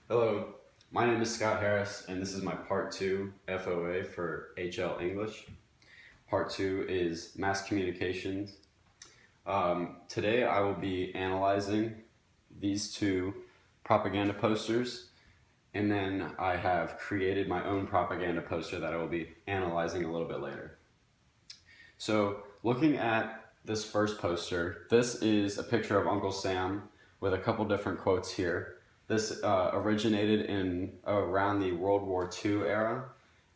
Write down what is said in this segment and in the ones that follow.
Hello, my name is Scott Harris, and this is my Part 2 FOA for HL English. Part 2 is Mass Communications. Today I will be analyzing these two propaganda posters, and then I have created my own propaganda poster that I will be analyzing a little bit later. So, looking at this first poster, this is a picture of Uncle Sam with a couple different quotes here. This originated in around the World War II era,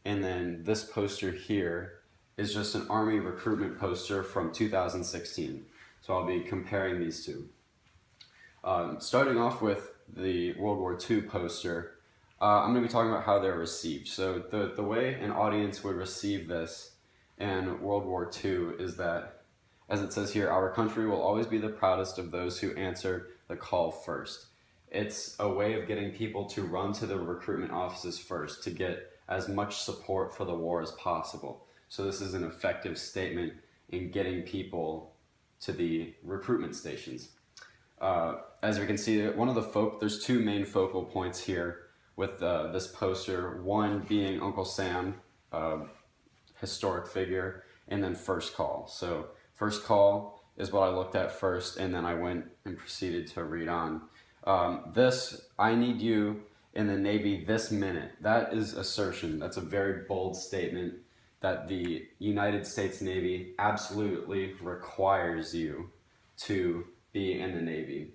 and then this poster here is just an Army recruitment poster from 2016. So I'll be comparing these two. Starting off with the World War II poster, I'm going to be talking about how they're received. So the way an audience would receive this in World War II is that, as it says here, our country will always be the proudest of those who answer the call first. It's a way of getting people to run to the recruitment offices first to get as much support for the war as possible. So this is an effective statement in getting people to the recruitment stations. As we can see, there's two main focal points here with this poster. One being Uncle Sam, historic figure, and then first call. So first call is what I looked at first, and then I went and proceeded to read on. I need you in the Navy this minute. That is assertion. That's a very bold statement that the United States Navy absolutely requires you to be in the Navy.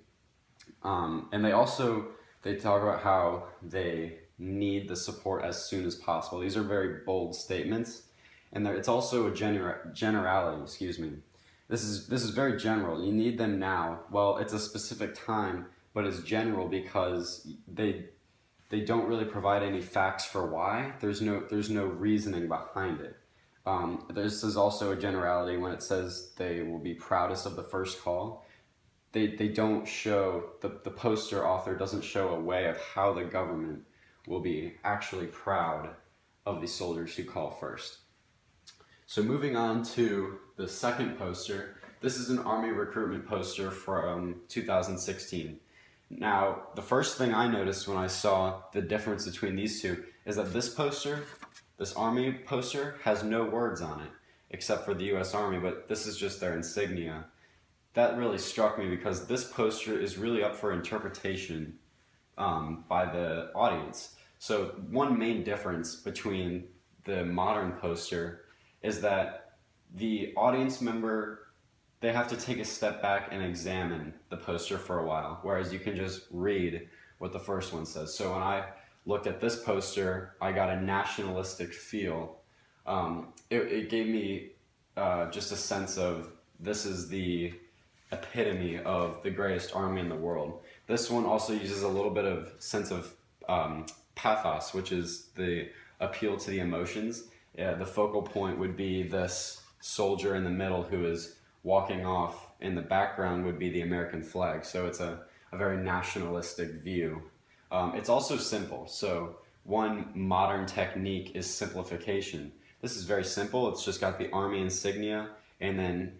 And they talk about how they need the support as soon as possible. These are very bold statements, and it's also a generality, excuse me. This is very general. You need them now. Well, it's a specific time, but it's general because they don't really provide any facts for why. There's no reasoning behind it. This is also a generality when it says they will be proudest of the first call. They don't show, the poster author doesn't show a way of how the government will be actually proud of the soldiers who call first. So moving on to the second poster, this is an Army recruitment poster from 2016. Now, the first thing I noticed when I saw the difference between these two is that this Army poster, has no words on it, except for the U.S. Army, but this is just their insignia. That really struck me because this poster is really up for interpretation by the audience. So one main difference between the modern poster is that the audience member, they have to take a step back and examine the poster for a while, whereas you can just read what the first one says. So when I looked at this poster, I got a nationalistic feel. It gave me just a sense of this is the epitome of the greatest army in the world. This one also uses a little bit of sense of pathos, which is the appeal to the emotions. The focal point would be this soldier in the middle who is walking off. In the background would be the American flag. So it's a very nationalistic view. It's also simple. So one modern technique is simplification. This is very simple. It's just got the Army insignia, and then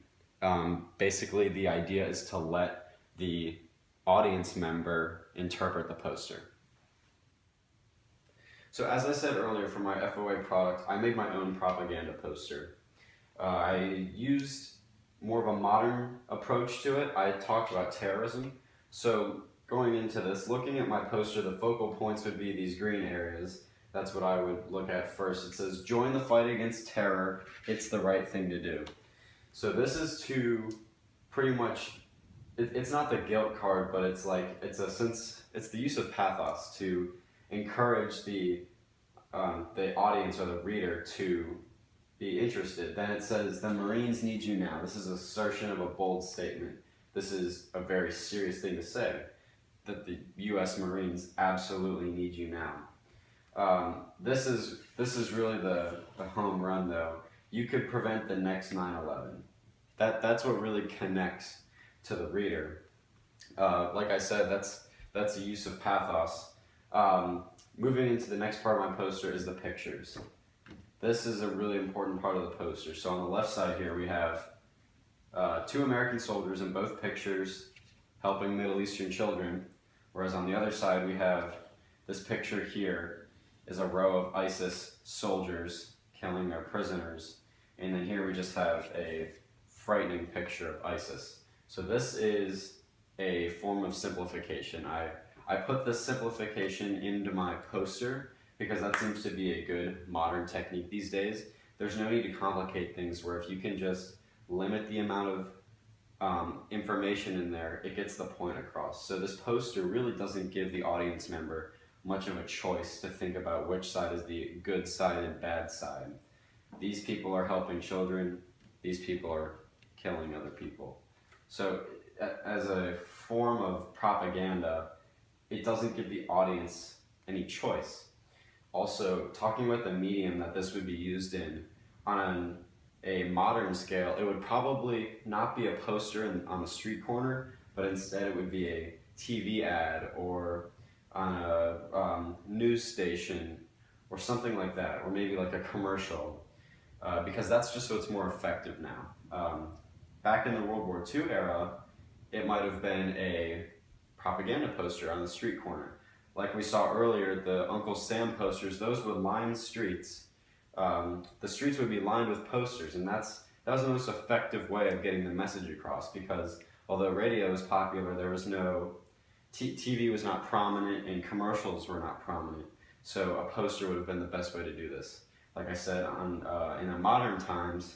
basically the idea is to let the audience member interpret the poster. So as I said earlier, for my FOA product, I made my own propaganda poster. I used more of a modern approach to it. I talked about terrorism. So going into this, looking at my poster, the focal points would be these green areas. That's what I would look at first. It says, join the fight against terror. It's the right thing to do. So this is to pretty much, it's not the guilt card, but it's the use of pathos to encourage the audience or the reader to be interested. Then it says, the Marines need you now. This is assertion of a bold statement. This is a very serious thing to say, that the U.S. Marines absolutely need you now. This is really the home run, though. You could prevent the next 9/11. That's what really connects to the reader. Like I said, that's the use of pathos. Moving into the next part of my poster is the pictures. This is a really important part of the poster. So on the left side here we have two American soldiers in both pictures helping Middle Eastern children, whereas on the other side we have This picture here is a row of ISIS soldiers killing their prisoners, and then here we just have a frightening picture of ISIS. So this is a form of simplification. I put this simplification into my poster because that seems to be a good modern technique these days. There's no need to complicate things, where if you can just limit the amount of information in there, it gets the point across. So this poster really doesn't give the audience member much of a choice to think about which side is the good side and bad side. These people are helping children, these people are killing other people. So as a form of propaganda, it doesn't give the audience any choice. Also, talking about the medium that this would be used in, on a modern scale, it would probably not be a poster on the street corner, but instead it would be a TV ad or on a news station or something like that, or maybe like a commercial, because that's just what's more effective now. Back in the World War II era, it might have been a propaganda poster on the street corner. Like we saw earlier, the Uncle Sam posters, those would line streets. The streets would be lined with posters, and that was the most effective way of getting the message across, because although radio was popular, there was no, TV was not prominent and commercials were not prominent. So a poster would have been the best way to do this. Like I said, in the modern times,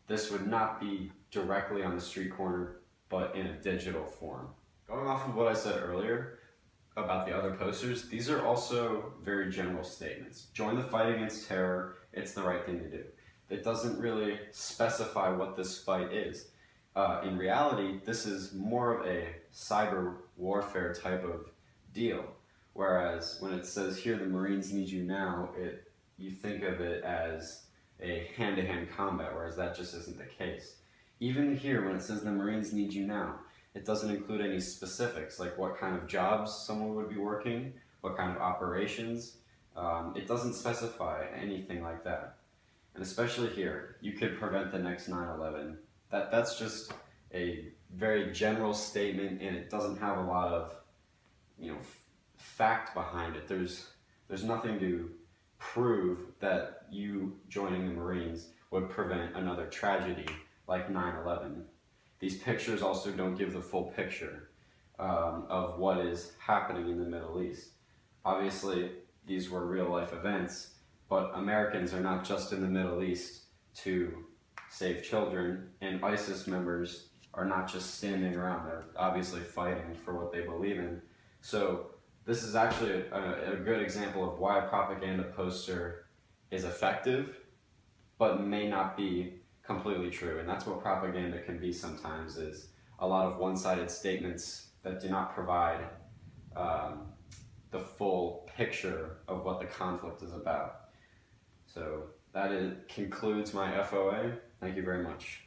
this would not be directly on the street corner, but in a digital form. Going off of what I said earlier about the other posters, these are also very general statements. Join the fight against terror, it's the right thing to do. It doesn't really specify what this fight is. In reality, this is more of a cyber warfare type of deal. Whereas when it says here, the Marines need you now, you think of it as a hand-to-hand combat, whereas that just isn't the case. Even here, when it says the Marines need you now, it doesn't include any specifics, like what kind of jobs someone would be working, what kind of operations. It doesn't specify anything like that. And especially here, you could prevent the next 9/11. That's just a very general statement, and it doesn't have a lot of, fact behind it. There's nothing to prove that you joining the Marines would prevent another tragedy like 9/11. These pictures also don't give the full picture of what is happening in the Middle East. Obviously, these were real-life events, but Americans are not just in the Middle East to save children, and ISIS members are not just standing around. They're obviously fighting for what they believe in. So this is actually a good example of why a propaganda poster is effective, but may not be completely true. And that's what propaganda can be sometimes, is a lot of one-sided statements that do not provide the full picture of what the conflict is about. So that concludes my FOA. Thank you very much.